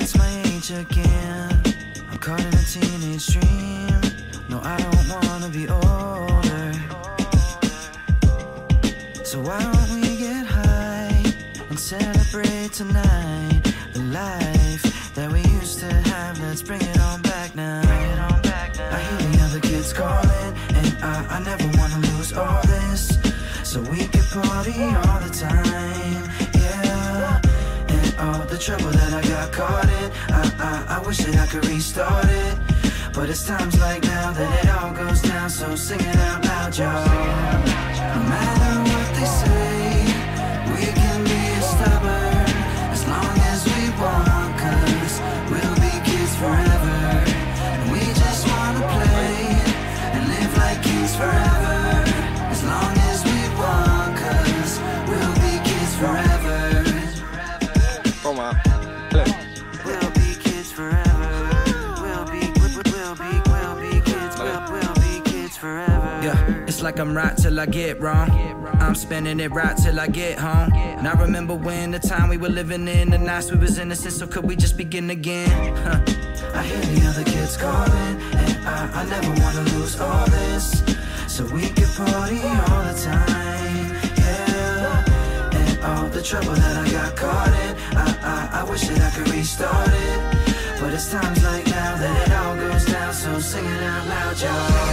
what's my age again? I'm caught in a teenage dream. No, I don't wanna be older. So why don't we get high and celebrate tonight? The life that we used to have, let's bring it on back now. I hear the other kids calling, and I never wanna lose all this. So we could party all the time, yeah. And all the trouble that I got caught in, I wish that I could restart it. But it's times like now that it all goes down, so sing it out loud, y'all. No matter what they say, we can be stubborn as long as we want, 'cause we'll be kids forever. And we just wanna play and live like kings forever. As long as we want, 'cause we'll be kids forever. Kom maar, play. We'll be kids forever. We'll be kids forever. Yeah, it's like I'm right till I get wrong. I'm spending it right till I get home. And I remember when the time we were living in, the nights we was innocent, so could we just begin again? I hear the other kids calling, and I never wanna lose all this. So we could party all the time, yeah. And all the trouble that I got caught in, I wish that I could restart it. But it's times like now that it all goes down, so sing it out loud, y'all.